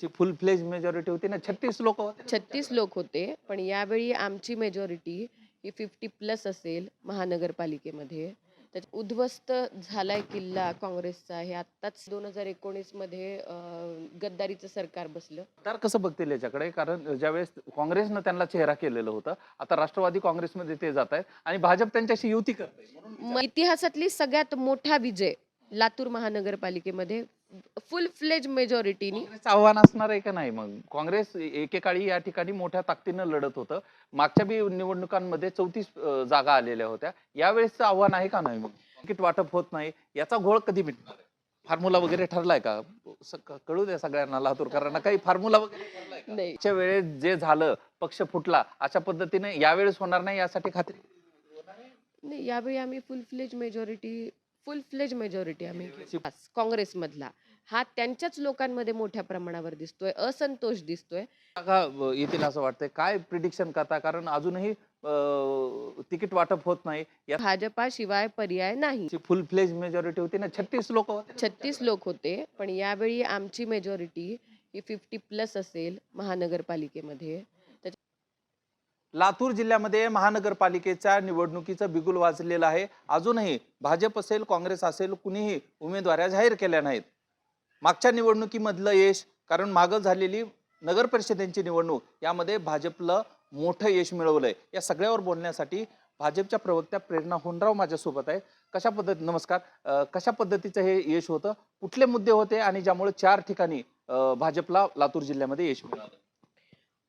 ची फुल फ्लेज मेजॉरिटी होती ना, 36 लोक होते. 36 लोक होते, पण यावेळी आमची मेजॉरिटी ही 50+ असेल महानगरपालिकेमध्ये. त्यात उद्ध्वस्त झालाय किल्ला काँग्रेसचा. हे आत्ताच 2019 मध्ये गद्दारीचं सरकार बसलं. तर कसं बघतील याच्याकडे? कारण ज्यावेळेस काँग्रेसनं त्यांना चेहरा केलेलं होतं, आता राष्ट्रवादी काँग्रेसमध्ये ते जात आहेत आणि भाजप त्यांच्याशी युती करते. इतिहासातली सगळ्यात मोठा विजय लातूर महानगरपालिकेमध्ये फुल फ्लेज मेजॉरिटीनी. आव्हान असणार आहे का नाही? मग काँग्रेस एकेकाळी या ठिकाणी मोठ्या ताकदीनं लढत होतं. मागच्या बी निवडणुकांमध्ये 34 जागा आलेल्या होत्या. यावेळेसचं आव्हान आहे का नाही? मग तिकीट वाटप होत नाही, याचा घोळ कधी मिटणार? फॉर्म्युला वगैरे ठरलाय का? कळू द्या सगळ्यांना, लातूरकरांना काही फॉर्म्युला वगैरे ठरलाय का? नाही. मागच्या वेळेस जे झालं, पक्ष फुटला, अशा पद्धतीने यावेळेस होणार नाही यासाठी खात्री? नाही, यावेळी आम्ही फुल फ्लेज मेजॉरिटी आम्ही काँग्रेसमधला हा त्यांच्याच लोकांमध्ये मोठ्या प्रमाणावर दिसतोय, असंतोष दिसतोय. जागा येतील असं वाटतंय. काय प्रिडिक्शन करता? कारण अजूनही तिकीट वाटप होत नाही. भाजपा शिवाय पर्याय नाही. फुल फ्लेज मेजॉरिटी होती ना, 36 लोक होते. 36 लोक होते, पण यावेळी आमची मेजॉरिटी ही 50+ असेल महानगरपालिकेमध्ये. लातूर जिल्ह्यामध्ये महानगरपालिकेच्या निवडणुकीचं बिगुल वाजलेलं आहे. अजूनही भाजप असेल, काँग्रेस असेल, कुणीही उमेदवाऱ्या जाहीर केल्या नाहीत. मागच्या निवडणुकीमधलं यश, कारण मागं झालेली नगर परिषदेची निवडणूक, यामध्ये भाजपला मोठं यश मिळवलंय. या सगळ्यावर बोलण्यासाठी भाजपच्या प्रवक्त्या प्रेरणा होनराव माझ्यासोबत आहे. नमस्कार. कशा पद्धतीचं हे यश होतं? कुठले मुद्दे होते आणि ज्यामुळे 4 ठिकाणी भाजपला लातूर जिल्ह्यामध्ये यश मिळालं?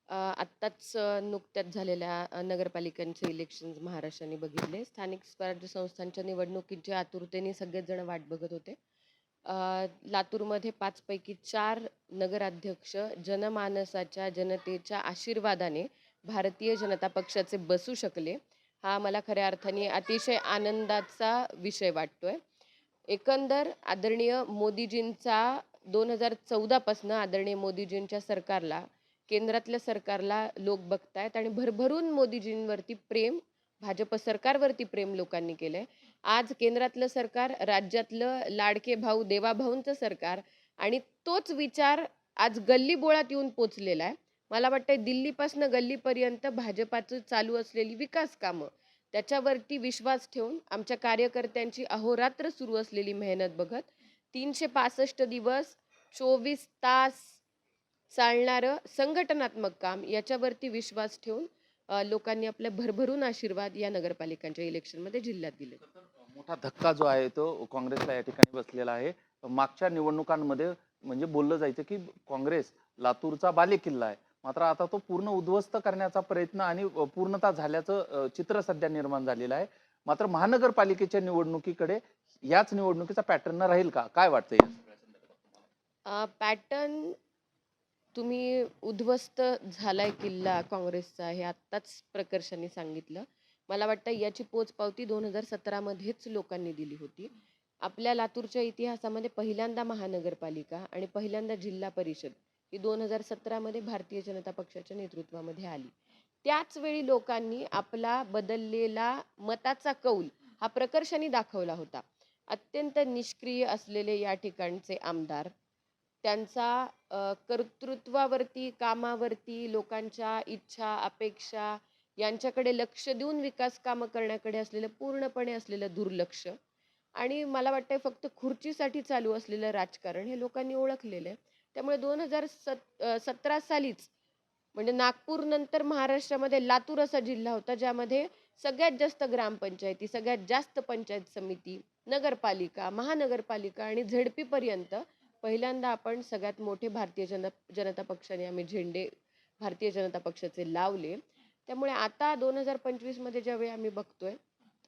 आत्ताच नुकत्याच झालेल्या नगरपालिकांचे इलेक्शन महाराष्ट्राने बघितले. स्थानिक स्वराज्य संस्थांच्या निवडणुकीची आतुरतेने सगळेच जण वाट बघत होते. लातूरमध्ये 5 पैकी 4 नगराध्यक्ष जनमानसाच्या, जनतेच्या आशीर्वादाने भारतीय जनता पक्षाचे बसू शकले. हा मला खऱ्या अर्थाने अतिशय आनंदाचा विषय वाटतोय. एकंदर आदरणीय मोदीजींचा 2014 पासून आदरणीय मोदीजींच्या सरकारला, केंद्रातल्या सरकारला लोक बघतायत आणि भरभरून मोदीजींवरती प्रेम, भाजप सरकारवरती प्रेम लोकांनी केलंय. आज केंद्रातलं सरकार, राज्यातलं लाडके भाऊ देवाभाऊंचं सरकार, आणि तोच विचार आज गल्लीबोळात येऊन पोचलेला आहे. मला वाटतंय दिल्लीपासून गल्लीपर्यंत भाजपाचं चालू असलेली विकास कामं, त्याच्यावरती विश्वास ठेवून आमच्या कार्यकर्त्यांची अहोरात्र सुरू असलेली मेहनत बघत 365 दिवस 24 तास चालणारं संघटनात्मक काम, याच्यावरती विश्वास ठेवून लोकांनी आपल्या भरभरून आशीर्वाद या नगरपालिकांच्या इलेक्शनमध्ये जिल्ह्यात दिले. मोठा धक्का जो आहे तो काँग्रेसला या ठिकाणी बसलेला आहे. मागच्या निवडणुकांमध्ये म्हणजे बोललं जायचं की काँग्रेस लातूरचा बालेकिल्ला आहे, मात्र आता तो पूर्ण उद्ध्वस्त करण्याचा प्रयत्न आणि पूर्णता झाल्याचं चित्र सध्या निर्माण झालेलं आहे. मात्र महानगरपालिकेच्या निवडणुकीकडे याच निवडणुकीचा पॅटर्न राहील का? काय वाटतं या सगळ्या संदर्भात? पॅटर्न, तुम्ही उद्ध्वस्त झालाय किल्ला काँग्रेसचा हे आत्ताच प्रकर्षाने सांगितलं. मला वाटतं याची पोचपावती 2017 मध्येच लोकांनी दिली होती. आपल्या लातूरच्या इतिहासामध्ये पहिल्यांदा महानगरपालिका आणि पहिल्यांदा जिल्हा परिषद ही 2017 मध्ये भारतीय जनता पक्षाच्या नेतृत्वामध्ये आली. त्याच वेळी लोकांनी आपला बदललेला मताचा कौल हा प्रकर्षाने दाखवला होता. अत्यंत निष्क्रिय असलेले या ठिकाणचे आमदार, त्यांचा कर्तृत्वावरती, कामावरती, लोकांच्या इच्छा, अपेक्षा यांच्याकडे लक्ष देऊन विकास कामं करण्याकडे असलेलं पूर्णपणे असलेलं दुर्लक्ष, आणि मला वाटतंय फक्त खुर्चीसाठी चालू असलेलं राजकारण हे लोकांनी ओळखलेलं आहे. त्यामुळे 2017 सालीच, म्हणजे नागपूर नंतर महाराष्ट्रामध्ये लातूर असा जिल्हा होता ज्यामध्ये सगळ्यात जास्त ग्रामपंचायती, सगळ्यात जास्त पंचायत समिती, नगरपालिका, महानगरपालिका आणि झेडपी पर्यंत पहिल्यांदा आपण सगळ्यात मोठे भारतीय जनता पक्षाने आम्ही झेंडे भारतीय जनता पक्षाचे लावले. त्यामुळे आता 2025 मध्ये ज्यावेळी आम्ही बघतोय,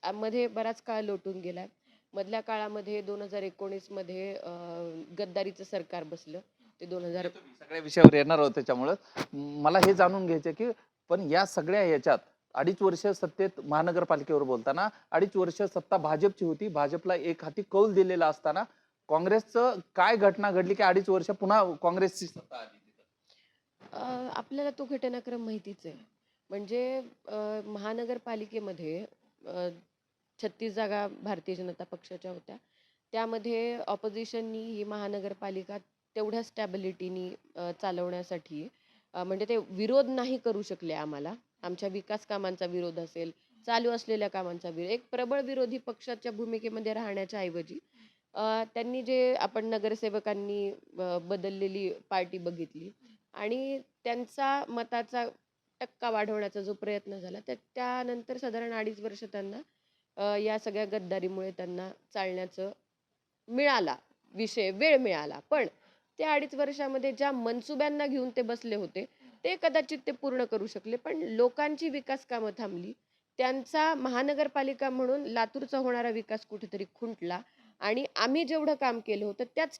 मध्ये बराच काळ लोटून गेलाय. मधल्या काळामध्ये 2019 मध्ये गद्दारीचं सरकार बसलं. ते 2000 सगळ्या विषयावर येणार आहोत. त्याच्यामुळे मला हे जाणून घ्यायचं की पण या सगळ्या याच्यात 2.5 वर्ष सत्तेत महानगरपालिकेवर बोलताना 2.5 वर्ष सत्ता भाजपची होती, भाजपला एक हाती कौल दिलेला असताना काँग्रेसचं काय घटना घडली की 2.5 वर्ष पुन्हा काँग्रेसची सत्ता आली? आपल्याला तो घटनाक्रम माहितीच आहे. म्हणजे महानगरपालिकेमध्ये 36 जागा भारतीय जनता पक्षाच्या होत्या. त्यामध्ये ऑपोजिशननी ही महानगरपालिका तेवढ्या स्टॅबिलिटीनी चालवण्यासाठी म्हणजे ते विरोध नाही करू शकले आम्हाला. आमच्या विकास कामांचा विरोध असेल, चालू असलेल्या कामांचा विरोध, एक प्रबळ विरोधी पक्षाच्या भूमिकेमध्ये राहण्याच्या ऐवजी त्यांनी जे आपण नगरसेवकांनी बदललेली पार्टी बघितली आणि त्यांचा मताचा टक्का वाढवण्याचा जो प्रयत्न झाला, त्यानंतर साधारण 2.5 वर्ष त्यांना या सगळ्या गद्दारीमुळे त्यांना चालण्याचं वेळ मिळाला. पण त्या 2.5 वर्षामध्ये ज्या मनसुब्यांना घेऊन ते बसले होते, ते कदाचित ते पूर्ण करू शकले. पण लोकांची विकास कामं थांबली. त्यांचा महानगरपालिका म्हणून लातूरचा होणारा विकास कुठेतरी खुंटला आणि आम्ही जेवढं काम केलं होतं त्याच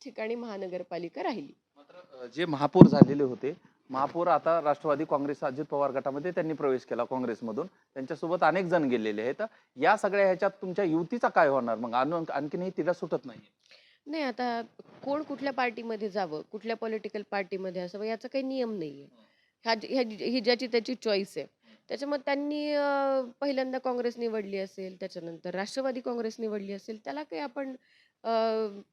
ठिकाणी महानगरपालिका राहिली. मात्र जे महापौर झालेले होते, महापौर आता राष्ट्रवादी काँग्रेस अजित पवार गटामध्ये त्यांनी प्रवेश केला काँग्रेसमधून. त्यांच्यासोबत अनेक जण गेलेले आहेत. या सगळ्या ह्याच्यात तुमच्या युतीचा काय होणार मग? आणखीनही तिला सुटत नाही. नाही, आता कोण कुठल्या पार्टीमध्ये जावं, कुठल्या पॉलिटिकल पार्टीमध्ये असावं याचा काही नियम नाहीये. ही ज्याची त्याची चॉईस आहे. त्याच्यामुळे त्यांनी पहिल्यांदा काँग्रेस निवडली असेल, त्याच्यानंतर राष्ट्रवादी काँग्रेस निवडली असेल, त्याला काही आपण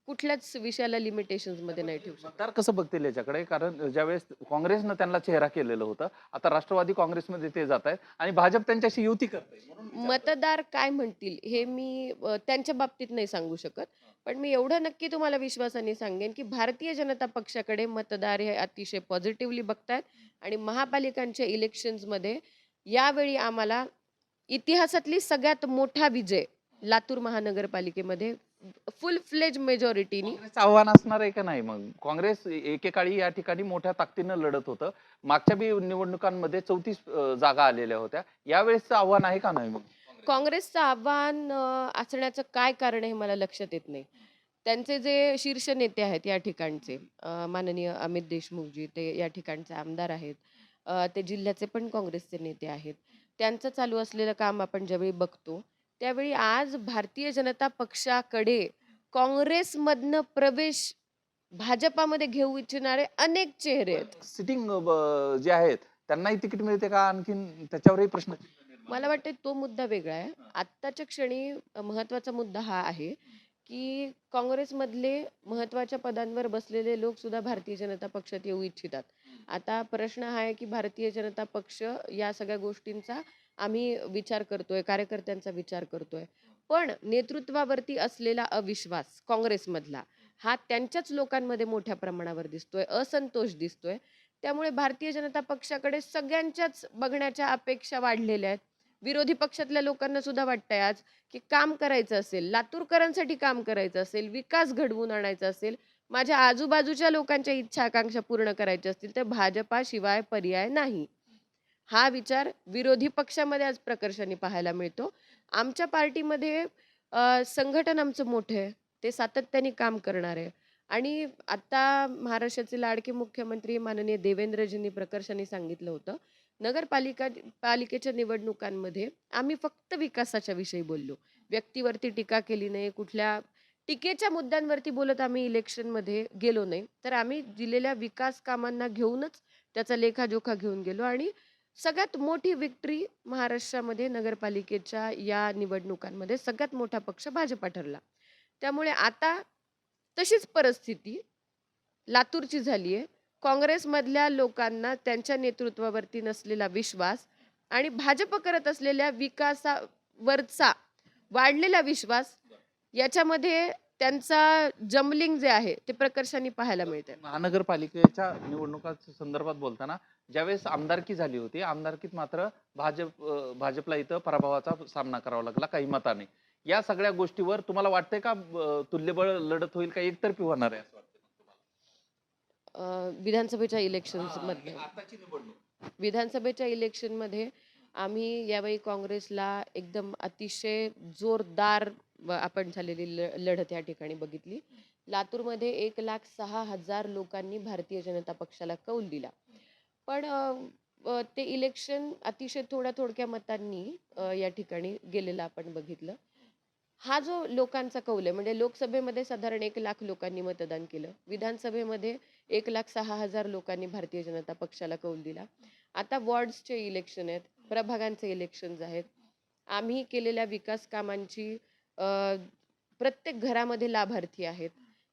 कुठल्याच विषयाला लिमिटेशन्समध्ये नाही ठेवू शकत. मतदार कसं बघतील याच्याकडे? कारण ज्यावेळेस काँग्रेसनं त्यांना चेहरा केलेलं होतं, आता राष्ट्रवादी काँग्रेसमध्ये ते जात आहेत आणि भाजप त्यांच्याशी युती करते. मतदार काय म्हणतील हे मी त्यांच्या बाबतीत नाही सांगू शकत. पण मी एवढं नक्की तुम्हाला विश्वासाने सांगेन, की भारतीय जनता पक्षाकडे मतदार हे अतिशय पॉझिटिव्हली बघतायत आणि महापालिकांच्या इलेक्शन्समध्ये यावेळी आम्हाला इतिहासातली सगळ्यात मोठा विजय लातूर महानगरपालिकेमध्ये फुल फ्लेज मेजॉरिटीनी. काँग्रेसचं आव्हान असणार आहे का नाही मग? काँग्रेस एकेकाळी या ठिकाणी मोठ्या ताकदीनं लढत होतं. मागच्या बी निवडणुकांमध्ये 34 जागा आलेल्या होत्या. यावेळेसचं आव्हान आहे का नाही मग? काँग्रेसचं आव्हान असण्याचं काय कारण आहे मला लक्षात येत नाही. त्यांचे जे शीर्ष नेते आहेत या ठिकाणचे, माननीय अमित देशमुखजी ते या ठिकाणचे आमदार आहेत. ते जिल्ह्याचे पण काँग्रेसचे नेते आहेत. त्यांचं चालू असलेलं काम आपण ज्यावेळी बघतो, त्यावेळी आज भारतीय जनता पक्षाकडे काँग्रेसमधनं प्रवेश भाजपामध्ये घेऊ इच्छिणारे अनेक चेहरे आहेत. सिटिंग जे आहेत त्यांनाही तिकीट मिळते का? आणखीन त्याच्यावरही प्रश्न. मला वाटतं तो मुद्दा वेगळा आहे. आत्ताच्या क्षणी महत्त्वाचा मुद्दा हा आहे, की काँग्रेसमधले महत्त्वाच्या पदांवर बसलेले लोक सुद्धा भारतीय जनता पक्षात येऊ इच्छितात. आता प्रश्न हा आहे, की भारतीय जनता पक्ष या सगळ्या गोष्टींचा आम्ही विचार करतोय, कार्यकर्त्यांचा विचार करतोय. पण नेतृत्वावरती असलेला अविश्वास काँग्रेसमधला हा त्यांच्याच लोकांमध्ये मोठ्या प्रमाणावर दिसतोय, असंतोष दिसतोय. त्यामुळे भारतीय जनता पक्षाकडे सगळ्यांच्याच बघण्याच्या अपेक्षा वाढलेल्या आहेत. विरोधी पक्षातल्या लोकांना सुद्धा वाटतंय आज, की काम करायचं असेल, लातूरकरांसाठी काम करायचं असेल, विकास घडवून आणायचा असेल, माझ्या आजूबाजूच्या लोकांच्या इच्छा आकांक्षा पूर्ण करायच्या असतील, तर भाजपाशिवाय पर्याय नाही. हा विचार विरोधी पक्षामध्ये आज प्रकर्षाने पाहायला मिळतो. आमच्या पार्टीमध्ये संघटन आमचं मोठं आहे. ते सातत्याने काम करणार आहे. आणि आता महाराष्ट्राचे लाडके मुख्यमंत्री माननीय देवेंद्रजींनी प्रकर्षाने सांगितलं होतं, पालिकेच्या निवडणुकांमध्ये आम्ही फक्त विकासाच्या विषयी बोललो. व्यक्तीवरती टीका केली नाही, कुठल्या टीकेच्या मुद्द्यांवरती बोलत आम्ही इलेक्शनमध्ये गेलो नाही. तर आम्ही दिलेल्या विकास कामांना घेऊनच त्याचा लेखाजोखा घेऊन गेलो आणि सगळ्यात मोठी विक्ट्री महाराष्ट्रामध्ये नगरपालिकेच्या या निवडणुकांमध्ये सगळ्यात मोठा पक्ष भाजपा ठरला. त्यामुळे आता तशीच परिस्थिती लातूरची झाली आहे. काँग्रेसमधल्या लोकांना त्यांच्या नेतृत्वावरती नसलेला विश्वास आणि भाजप करत असलेल्या विकासावरचा वाढलेला विश्वास याच्यामध्ये त्यांचा जमलिंग जे आहे ते प्रकर्षाने पाहायला मिळते. महानगरपालिकेच्या निवडणुकाच्या संदर्भात बोलताना ज्यावेळेस आमदारकी झाली होती, आमदारकीत मात्र भाजपला इथं पराभवाचा सामना करावा लागला काही मताने. या सगळ्या गोष्टीवर तुम्हाला वाटतंय का तुल्यबळ लढत होईल का एकतर्फी होणार आहे असं वाटतं तुम्हाला? विधानसभेच्या इलेक्शन्स मध्ये आताची निवडणूक विधानसभेच्या इलेक्शनमध्ये आम्ही यावेळी काँग्रेसला एकदम अतिशय जोरदार आपण झालेली लढत या ठिकाणी बघितली. लातूरमध्ये 1,06,000 लोकांनी भारतीय जनता पक्षाला कौल दिला. पण ते इलेक्शन अतिशय थोड्या मतांनी या ठिकाणी गेलेलं आपण बघितलं. हा जो लोकांचा कौल आहे, म्हणजे लोकसभेमध्ये साधारण 1,00,000 लोकांनी मतदान केलं, विधानसभेमध्ये 1,06,000 लोकांनी भारतीय जनता पक्षाला कौल दिला. आता वॉर्ड्सचे इलेक्शन आहेत, प्रभागांचे इलेक्शन्स आहेत. आम्ही केलेल्या विकास कामांची प्रत्येक घरामध्ये लाभार्थी आहेत.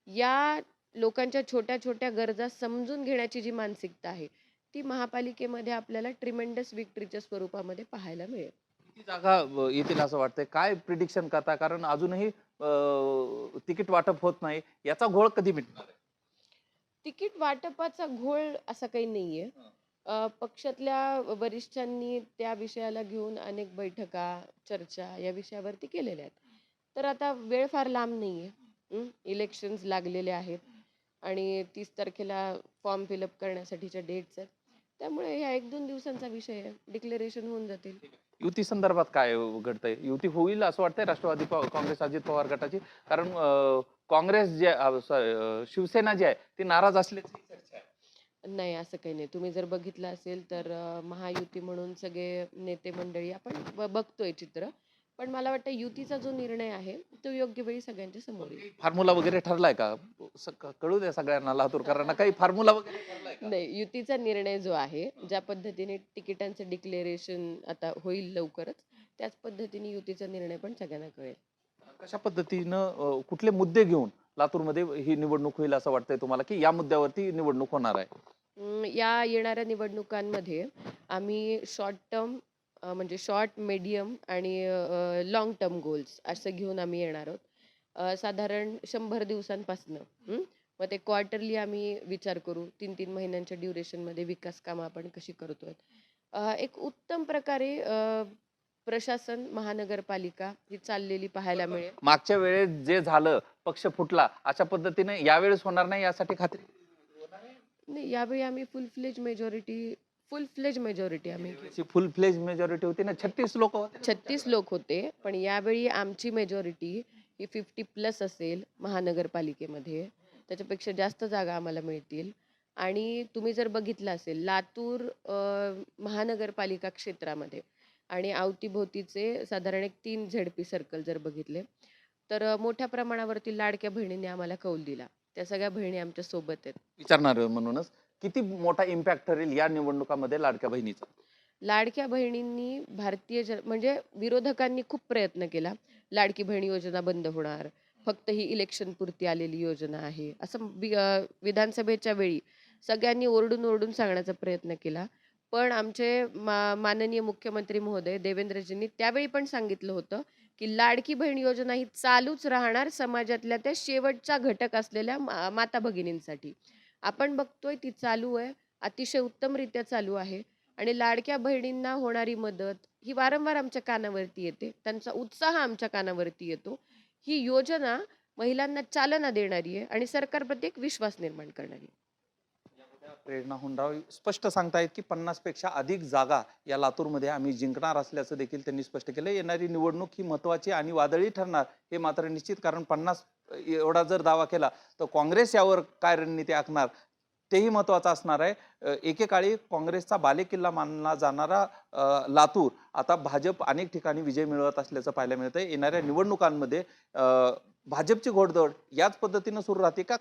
या लोकांच्या छोट्या छोट्या गरजा समजून घेण्याची जी मानसिकता आहे ती महापालिकेमध्ये आपल्याला ट्रिमेंडस विक्ट्रीच्या स्वरूपामध्ये पाहायला मिळेल. किती जागा येतील असं वाटतंय? काय प्रिडिक्शन करता? कारण अजूनही तिकीट वाटप होत नाही. याचा घोळ कधी मिटणार आहे? तिकीट वाटपाचा घोळ असा काही नाहीये. पक्षातल्या वरिष्ठांनी त्या विषयाला घेऊन अनेक बैठका, चर्चा या विषयावरती केलेल्या आहेत. तर आता वेळ फार लांब नाहीये. इलेक्शन्स लागलेले आहेत आणि 30 तारखेला फॉर्म फिलअप करण्यासाठीच्या डेट्स आहेत. त्यामुळे ह्या 1-2 दिवसांचा विषय आहे. डिक्लेरेशन होऊन जातील. युती संदर्भात काय घडतंय? युती होईल असं वाटतंय राष्ट्रवादी काँग्रेस अजित पवार गटाची? कारण काँग्रेस जे शिवसेना जी आहे ती नाराज असल्याची चर्चा आहे. नाही, असं काही नाही. तुम्ही जर बघितलं असेल तर महायुती म्हणून सगळे नेते मंडळी आपण बघतोय चित्र. पण मला वाटतं युतीचा जो निर्णय आहे तो योग्य वेळी सगळ्यांच्या समोर येईल. फॉर्म्युला वगैरे ठरलाय का? कळू द्या सगळ्यांना, लातूरकरांना. काही फॉर्म्युला वगैरे ठरलाय का? नाही, युतीचा निर्णय जो आहे, ज्या पद्धतीने तिकिटांचं डिक्लेरेशन आता होईल लवकरच, त्याच पद्धतीने युतीचा निर्णय पण सगळ्यांना कळेल. कशा पद्धतीनं कुठले मुद्दे घेऊन लातूरमध्ये ही निवडणूक होईल असं वाटतंय तुम्हाला, की या मुद्द्यावरती निवडणूक होणार आहे? या येणाऱ्या निवडणुकांमध्ये आम्ही शॉर्ट टर्म म्हणजे शॉर्ट, मीडियम आणि लाँग टर्म गोल्स असं घेऊन आम्ही येणार आहोत. साधारण 100 दिवसांपासनं मग ते क्वार्टरली आम्ही विचार करू. 3-3 महिन्यांच्या ड्युरेशनमध्ये विकास कामं आपण कशी करतोय. एक उत्तम प्रकारे प्रशासन, महानगरपालिका ही चाललेली पाहायला मिळेल. मागच्या वेळेस जे झालं, पक्ष फुटला, अशा पद्धतीने यावेळेस होणार नाही यासाठी खात्री? नाही, यावेळी आम्ही फुल फ्लेज मेजॉरिटी आम्ही घेऊ. फुल फ्लेज मेजॉरिटी होती ना, 36 लोक होते. 36 लोक होते, पण यावेळी आमची मेजॉरिटी ही 50+ असेल महानगरपालिकेमध्ये. त्याच्यापेक्षा जास्त जागा आम्हाला मिळतील. आणि तुम्ही जर बघितलं असेल लातूर महानगरपालिका क्षेत्रामध्ये आणि अवतीभोवतीचे साधारण एक 3 झेडपी सर्कल जर बघितले, तर मोठ्या प्रमाणावरती लाडक्या बहिणींनी आम्हाला कौल दिला. त्या सगळ्या बहिणी आमच्या सोबत आहेत. विचारणार म्हणूनच, किती मोठा इम्पॅक्ट ठरेल या निवडणुकामध्ये लाडक्या बहिणीचा? लाडक्या बहिणींनी म्हणजे विरोधकांनी खूप प्रयत्न केला. लाडकी बहीण योजना बंद होणार, फक्त ही इलेक्शन पुरती आलेली योजना आहे, असं विधानसभेच्या वेळी सगळ्यांनी ओरडून सांगण्याचा प्रयत्न केला. पण आमचे माननीय मुख्यमंत्री महोदय देवेंद्रजींनी त्यावेळी पण सांगितलं होतं, की लाडकी बहीण योजना ही चालूच राहणार समाजातल्या त्या शेवटचा घटक असलेल्या माता भगिनींसाठी. आपण बघतोय ती चालू आहे, अतिशय उत्तमरित्या चालू आहे. आणि लाडक्या बहिणींना होणारी मदत ही वारंवार आमच्या कानावरती येते. त्यांचा उत्साह आमच्या कानावरती येतो. ही योजना महिलांना चालना देणारी आहे आणि सरकारप्रती एक विश्वास निर्माण करणारी आहे. प्रेरणा हुंडाव स्पष्ट सांगतायत की 50 पेक्षा अधिक जागा या लातूरमध्ये आम्ही जिंकणार असल्याचं देखील त्यांनी स्पष्ट केलं. येणारी निवडणूक ही महत्वाची आणि वादळी ठरणार हे मात्र निश्चित. कारण 50 एवढा जर दावा केला तर काँग्रेस यावर काय रणनीती आखणार तेही महत्वाचं असणार आहे. एकेकाळी काँग्रेसचा बालेकिल्ला मानला जाणारा लातूर आता भाजप अनेक ठिकाणी विजय मिळवत असल्याचं पाहायला मिळतंय. येणाऱ्या निवडणुकांमध्ये भाजपची घोडदौड याच पद्धतीनं सुरू राहते का?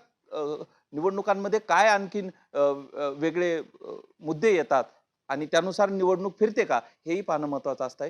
निवडणुकांमध्ये काय आणखीन वेगळे मुद्दे येतात आणि त्यानुसार निवडणूक फिरते का, हेही पाहणं महत्वाचं असतंय.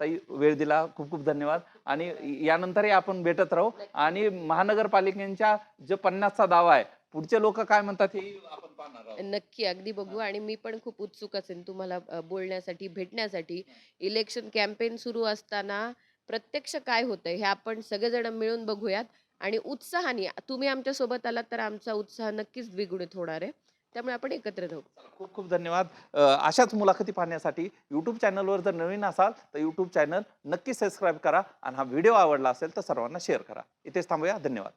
ताई, वेळ दिला, खूप खूप धन्यवाद. आणि यानंतरही आपण भेटत राहू. आणि महानगरपालिकेच्या जे 50चा दावा आहे, पुढचे लोक काय म्हणतात हे आपण पाहणार आहोत. नक्की, अगदी बघू. आणि मी पण खूप उत्सुक असेल तुम्हाला बोलण्यासाठी, भेटण्यासाठी. इलेक्शन कॅम्पेन सुरू असताना प्रत्यक्ष काय होतंय हे आपण सगळेजण मिळून बघूयात. आणि उत्साहाने तुम्ही आमच्या सोबत आलात तर आमचा उत्साह नक्कीच द्विगुणित होणार आहे. त्यामुळे आपण एकत्र राहू. खूप खूप धन्यवाद. अशाच मुलाखती पाहण्यासाठी यूट्यूब चॅनलवर जर नवीन असाल तर यूट्यूब चॅनल नक्की सबस्क्राईब करा आणि हा व्हिडिओ आवडला असेल तर सर्वांना शेअर करा. इथेच थांबूया. धन्यवाद.